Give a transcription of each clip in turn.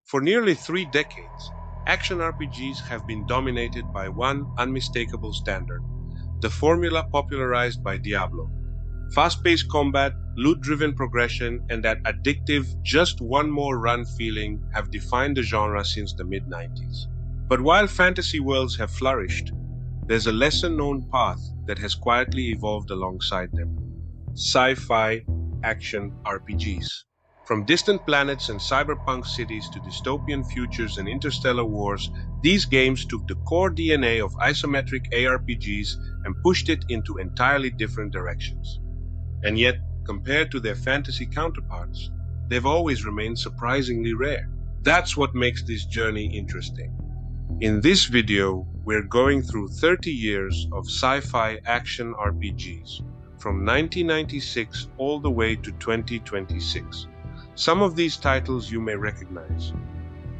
For nearly 3 decades, action RPGs have been dominated by one unmistakable standard, the formula popularized by Diablo. Fast-paced combat, loot-driven progression, and that addictive just one more run feeling have defined the genre since the mid-90s. But while fantasy worlds have flourished, there's a lesser-known path that has quietly evolved alongside them. Sci-Fi action RPGs. From distant planets and cyberpunk cities to dystopian futures and interstellar wars, these games took the core DNA of isometric ARPGs and pushed it into entirely different directions. And yet, compared to their fantasy counterparts, they've always remained surprisingly rare. That's what makes this journey interesting. In this video, we're going through 30 years of sci-fi action RPGs, from 1996 all the way to 2026. Some of these titles you may recognize.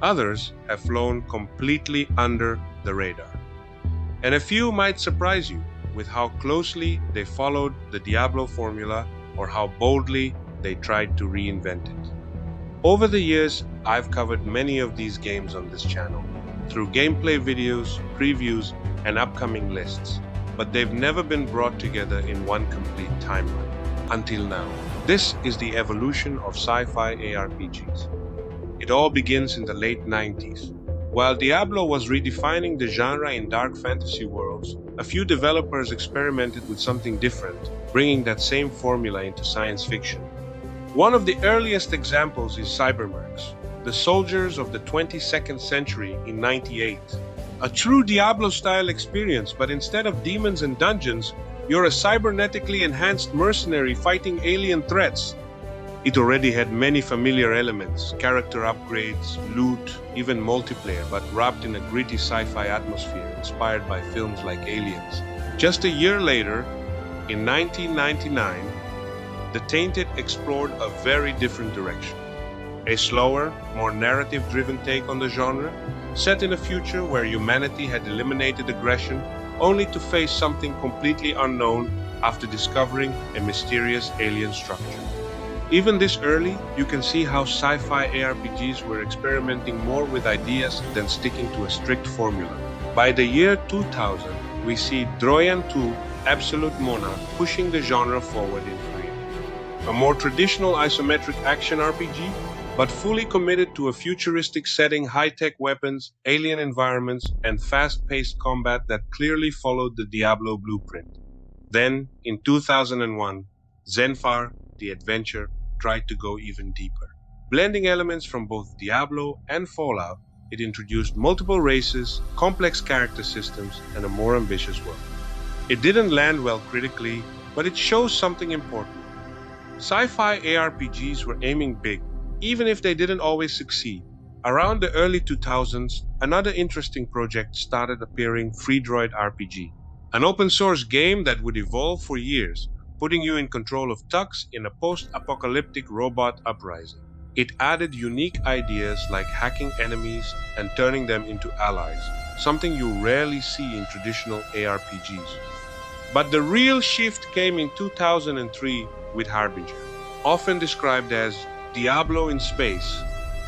Others have flown completely under the radar. And a few might surprise you with how closely they followed the Diablo formula or how boldly they tried to reinvent it. Over the years, I've covered many of these games on this channel, through gameplay videos, previews, and upcoming lists, but they've never been brought together in one complete timeline, until now. This is the evolution of sci-fi ARPGs. It all begins in the late 90s. While Diablo was redefining the genre in dark fantasy worlds, a few developers experimented with something different, bringing that same formula into science fiction. One of the earliest examples is Cybermercs, the soldiers of the 22nd century in '98. A true Diablo-style experience, but instead of demons and dungeons, you're a cybernetically enhanced mercenary fighting alien threats. It already had many familiar elements, character upgrades, loot, even multiplayer, but wrapped in a gritty sci-fi atmosphere inspired by films like Aliens. Just a year later, in 1999, The Tainted explored a very different direction. A slower, more narrative-driven take on the genre, set in a future where humanity had eliminated aggression only to face something completely unknown after discovering a mysterious alien structure. Even this early, you can see how sci-fi ARPGs were experimenting more with ideas than sticking to a strict formula. By the year 2000, we see Trojan 2, Absolute Monarch pushing the genre forward in freedom. A more traditional isometric action RPG, but fully committed to a futuristic setting, high-tech weapons, alien environments, and fast-paced combat that clearly followed the Diablo blueprint. Then, in 2001, Zenfar, The Adventure, tried to go even deeper. Blending elements from both Diablo and Fallout, it introduced multiple races, complex character systems, and a more ambitious world. It didn't land well critically, but it shows something important. Sci-fi ARPGs were aiming big, even if they didn't always succeed. Around the early 2000s, another interesting project started appearing, Freedroid RPG, an open-source game that would evolve for years, putting you in control of Tux in a post-apocalyptic robot uprising. It added unique ideas like hacking enemies and turning them into allies, something you rarely see in traditional ARPGs. But the real shift came in 2003 with Harbinger, often described as Diablo in space.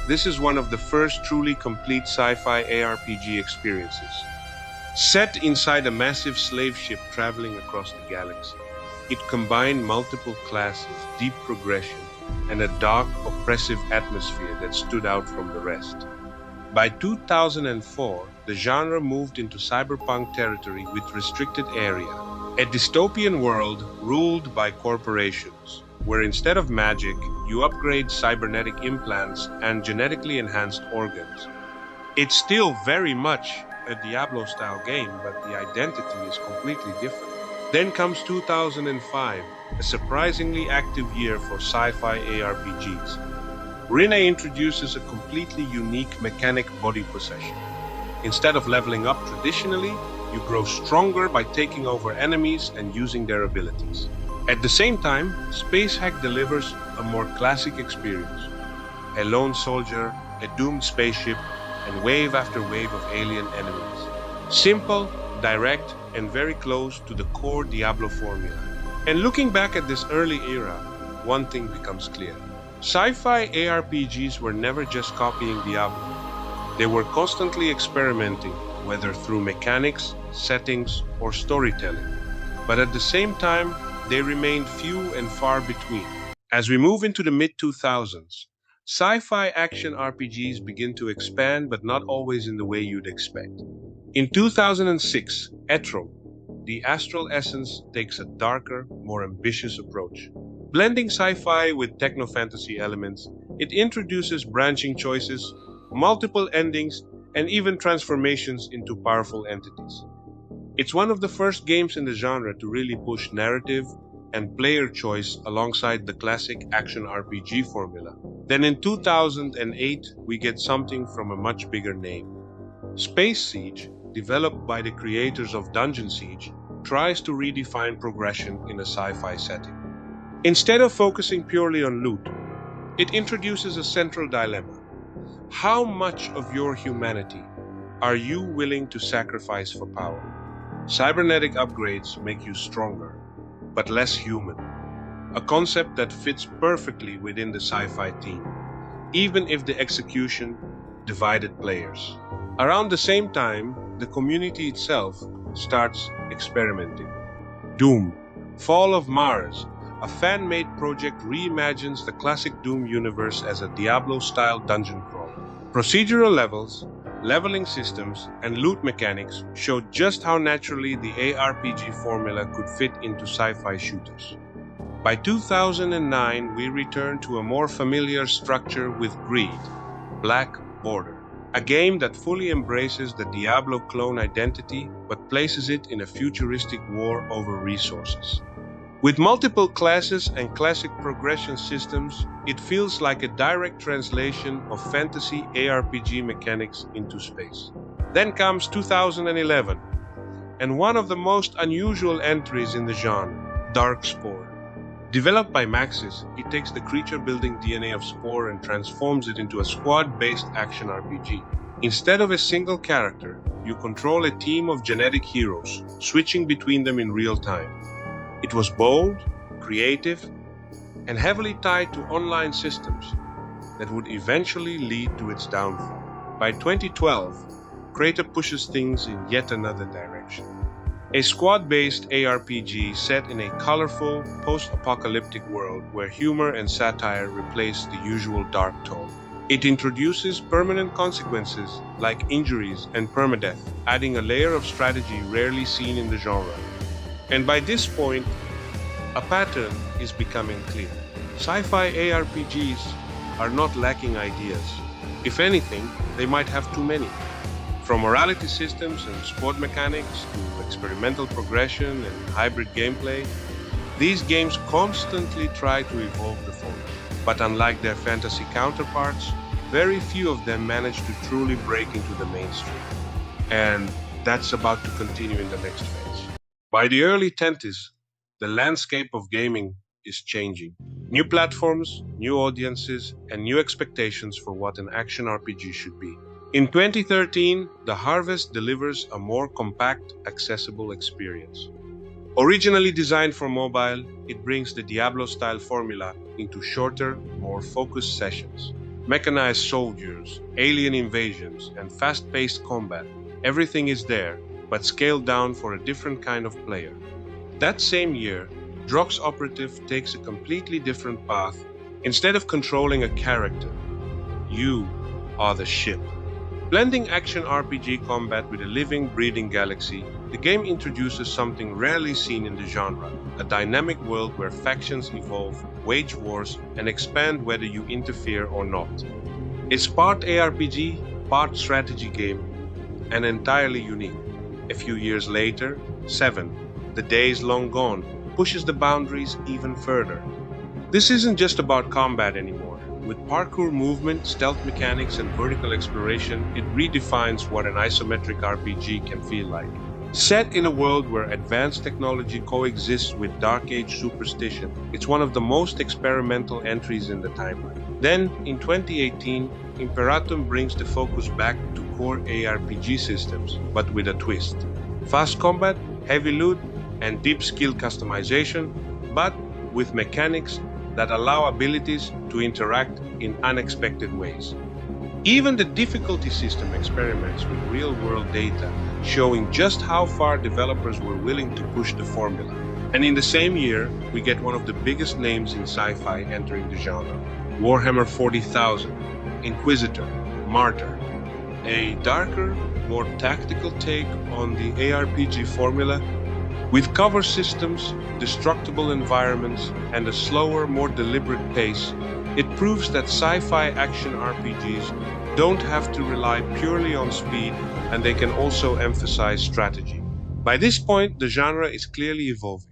This is one of the first truly complete sci-fi ARPG experiences. Set inside a massive slave ship traveling across the galaxy, it combined multiple classes, deep progression, and a dark, oppressive atmosphere that stood out from the rest. By 2004, the genre moved into cyberpunk territory with restricted area, a dystopian world ruled by corporations, where instead of magic, you upgrade cybernetic implants and genetically enhanced organs. It's still very much a Diablo-style game, but the identity is completely different. Then comes 2005, a surprisingly active year for sci-fi ARPGs. Rene introduces a completely unique mechanic, body possession. Instead of leveling up traditionally, you grow stronger by taking over enemies and using their abilities. At the same time, Space Hack delivers a more classic experience. A lone soldier, a doomed spaceship, and wave after wave of alien enemies. Simple, direct, and very close to the core Diablo formula. And looking back at this early era, one thing becomes clear. Sci-fi ARPGs were never just copying Diablo. They were constantly experimenting, whether through mechanics, settings, or storytelling. But at the same time, they remained few and far between. As we move into the mid 2000s, sci-fi action RPGs begin to expand, but not always in the way you'd expect. In 2006, Etro, the Astral Essence, takes a darker, more ambitious approach. Blending sci-fi with techno-fantasy elements, it introduces branching choices, multiple endings, and even transformations into powerful entities. It's one of the first games in the genre to really push narrative and player choice alongside the classic action RPG formula. Then in 2008, we get something from a much bigger name. Space Siege, developed by the creators of Dungeon Siege, tries to redefine progression in a sci-fi setting. Instead of focusing purely on loot, it introduces a central dilemma. How much of your humanity are you willing to sacrifice for power? Cybernetic upgrades make you stronger, but less human, a concept that fits perfectly within the sci-fi theme, even if the execution divided players. Around the same time, the community itself starts experimenting. Doom, Fall of Mars, a fan-made project reimagines the classic Doom universe as a Diablo-style dungeon crawler. Procedural levels, leveling systems, and loot mechanics showed just how naturally the ARPG formula could fit into sci-fi shooters. By 2009, we returned to a more familiar structure with Greed, Black Border, a game that fully embraces the Diablo clone identity but places it in a futuristic war over resources. With multiple classes and classic progression systems, it feels like a direct translation of fantasy ARPG mechanics into space. Then comes 2011, and one of the most unusual entries in the genre, Darkspore. Developed by Maxis, it takes the creature-building DNA of Spore and transforms it into a squad-based action RPG. Instead of a single character, you control a team of genetic heroes, switching between them in real time. It was bold, creative, and heavily tied to online systems that would eventually lead to its downfall. By 2012, Creator pushes things in yet another direction. A squad-based ARPG set in a colorful, post-apocalyptic world where humor and satire replace the usual dark tone. It introduces permanent consequences like injuries and permadeath, adding a layer of strategy rarely seen in the genre. And by this point, a pattern is becoming clear. Sci-fi ARPGs are not lacking ideas. If anything, they might have too many. From morality systems and sport mechanics to experimental progression and hybrid gameplay, these games constantly try to evolve the formula. But unlike their fantasy counterparts, very few of them manage to truly break into the mainstream. And that's about to continue in the next phase. By the early 20s, the landscape of gaming is changing. New platforms, new audiences, and new expectations for what an action RPG should be. In 2013, The Harvest delivers a more compact, accessible experience. Originally designed for mobile, it brings the Diablo-style formula into shorter, more focused sessions. Mechanized soldiers, alien invasions, and fast-paced combat. Everything is there, but scaled down for a different kind of player. That same year, Drox Operative takes a completely different path. Instead of controlling a character, you are the ship. Blending action RPG combat with a living, breathing galaxy, the game introduces something rarely seen in the genre, a dynamic world where factions evolve, wage wars, and expand whether you interfere or not. It's part ARPG, part strategy game, and entirely unique. A few years later, 7, The Days Long Gone, pushes the boundaries even further. This isn't just about combat anymore. With parkour movement, stealth mechanics, and vertical exploration, it redefines what an isometric RPG can feel like. Set in a world where advanced technology coexists with Dark Age superstition, it's one of the most experimental entries in the timeline. Then, in 2018, Imperatum brings the focus back to core ARPG systems, but with a twist. Fast combat, heavy loot, and deep skill customization, but with mechanics that allow abilities to interact in unexpected ways. Even the difficulty system experiments with real-world data, showing just how far developers were willing to push the formula. And in the same year, we get one of the biggest names in sci-fi entering the genre, Warhammer 40,000, Inquisitor, Martyr, a darker, more tactical take on the ARPG formula. With cover systems, destructible environments, and a slower, more deliberate pace, it proves that sci-fi action RPGs don't have to rely purely on speed, and they can also emphasize strategy. By this point, the genre is clearly evolving,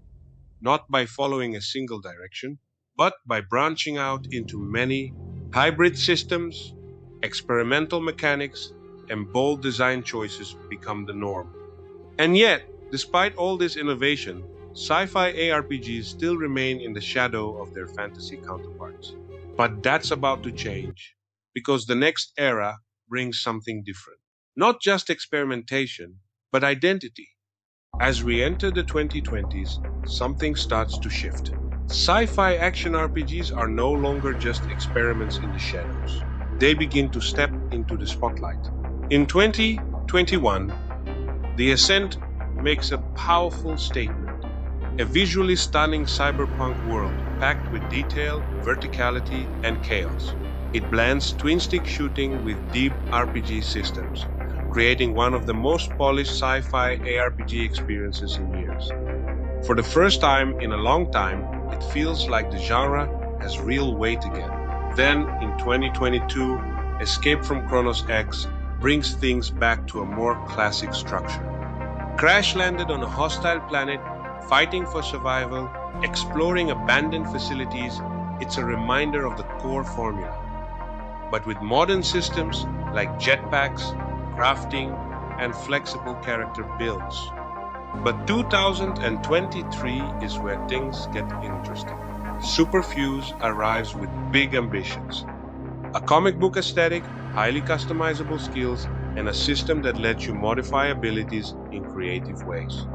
not by following a single direction, but by branching out into many hybrid systems, experimental mechanics, and bold design choices become the norm. And yet, despite all this innovation, sci-fi ARPGs still remain in the shadow of their fantasy counterparts. But that's about to change, because the next era brings something different. Not just experimentation, but identity. As we enter the 2020s, something starts to shift. Sci-fi action RPGs are no longer just experiments in the shadows. They begin to step into the spotlight. In 2021, the Ascent makes a powerful statement. A visually stunning cyberpunk world packed with detail, verticality, and chaos. It blends twin-stick shooting with deep RPG systems, creating one of the most polished sci-fi ARPG experiences in years. For the first time in a long time, it feels like the genre has real weight again. Then, in 2022, Escape from Kronos X brings things back to a more classic structure. Crash landed on a hostile planet, fighting for survival, exploring abandoned facilities, it's a reminder of the core formula. But with modern systems like jetpacks, crafting, and flexible character builds. But 2023 is where things get interesting. Superfuse arrives with big ambitions. A comic book aesthetic, highly customizable skills, and a system that lets you modify abilities in creative ways.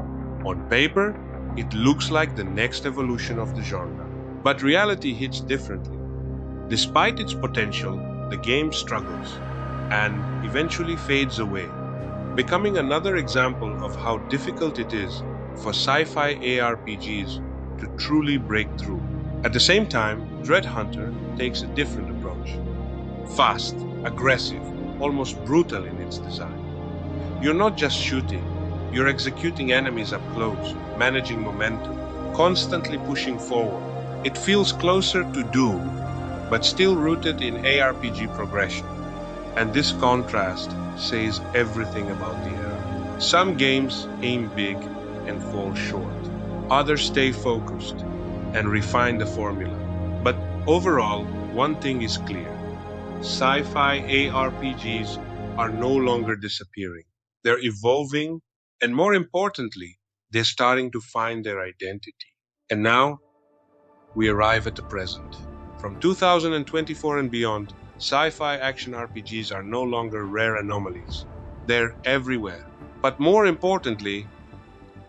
On paper, it looks like the next evolution of the genre. But reality hits differently. Despite its potential, the game struggles and eventually fades away, becoming another example of how difficult it is for sci-fi ARPGs to truly break through. At the same time, Dread Hunter takes a different approach. Fast, aggressive, almost brutal in its design. You're not just shooting, you're executing enemies up close, managing momentum, constantly pushing forward. It feels closer to Doom, but still rooted in ARPG progression. And this contrast says everything about the era. Some games aim big and fall short. Others stay focused and refine the formula. But overall, one thing is clear. Sci-fi ARPGs are no longer disappearing. They're evolving, and more importantly, they're starting to find their identity. And now, we arrive at the present. From 2024 and beyond, sci-fi action RPGs are no longer rare anomalies. They're everywhere. But more importantly,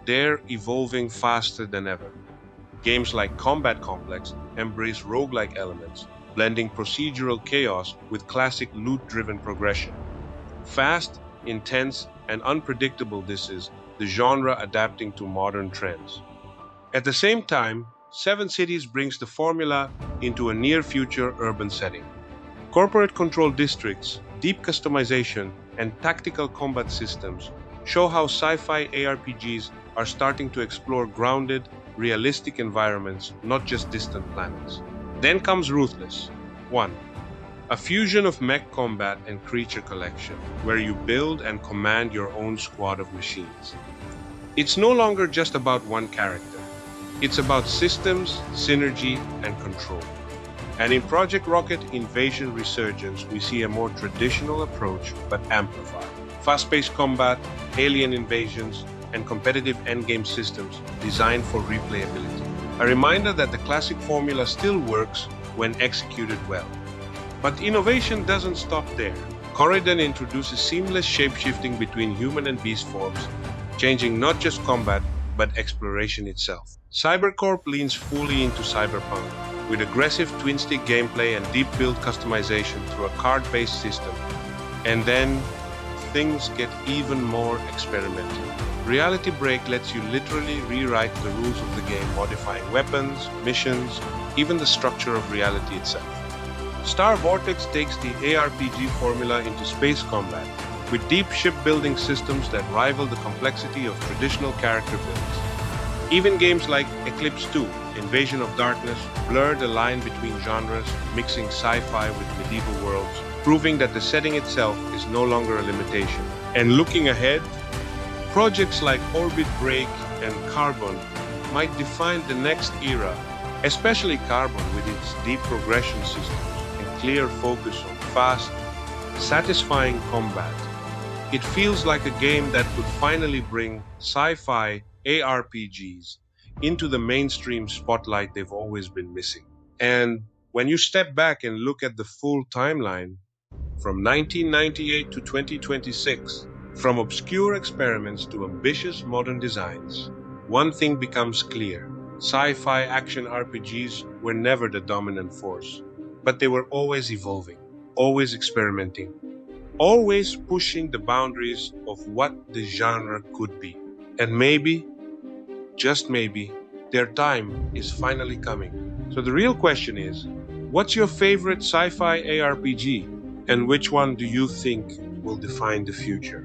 they're evolving faster than ever. Games like Combat Complex embrace roguelike elements, blending procedural chaos with classic loot-driven progression. Fast, intense, and unpredictable, this is the genre adapting to modern trends. At the same time, Seven Cities brings the formula into a near-future urban setting. Corporate-controlled districts, deep customization, and tactical combat systems show how sci-fi ARPGs are starting to explore grounded, realistic environments, not just distant planets. Then comes Ruthless 1. A fusion of mech combat and creature collection, where you build and command your own squad of machines. It's no longer just about one character. It's about systems, synergy, and control. And in Project Rocket Invasion Resurgence, we see a more traditional approach, but amplified. Fast-paced combat, alien invasions, and competitive endgame systems designed for replayability. A reminder that the classic formula still works when executed well. But innovation doesn't stop there. Corridon introduces seamless shape-shifting between human and beast forms, changing not just combat, but exploration itself. Cybercorp leans fully into cyberpunk, with aggressive twin-stick gameplay and deep build customization through a card-based system And then things get even more experimental. Reality Break lets you literally rewrite the rules of the game, modifying weapons, missions, even the structure of reality itself. Star Vortex takes the ARPG formula into space combat, with deep shipbuilding systems that rival the complexity of traditional character builds. Even games like Eclipse 2, Invasion of Darkness, blur the line between genres, mixing sci-fi with medieval worlds, proving that the setting itself is no longer a limitation. And looking ahead, projects like Orbit Break and Carbon might define the next era, especially Carbon with its deep progression systems and clear focus on fast, satisfying combat. It feels like a game that could finally bring sci-fi ARPGs into the mainstream spotlight they've always been missing. And when you step back and look at the full timeline, from 1998 to 2026, from obscure experiments to ambitious modern designs, one thing becomes clear. Sci-fi action RPGs were never the dominant force, but they were always evolving, always experimenting, always pushing the boundaries of what the genre could be. And maybe, just maybe, their time is finally coming. So the real question is, what's your favorite sci-fi ARPG? And which one do you think will define the future?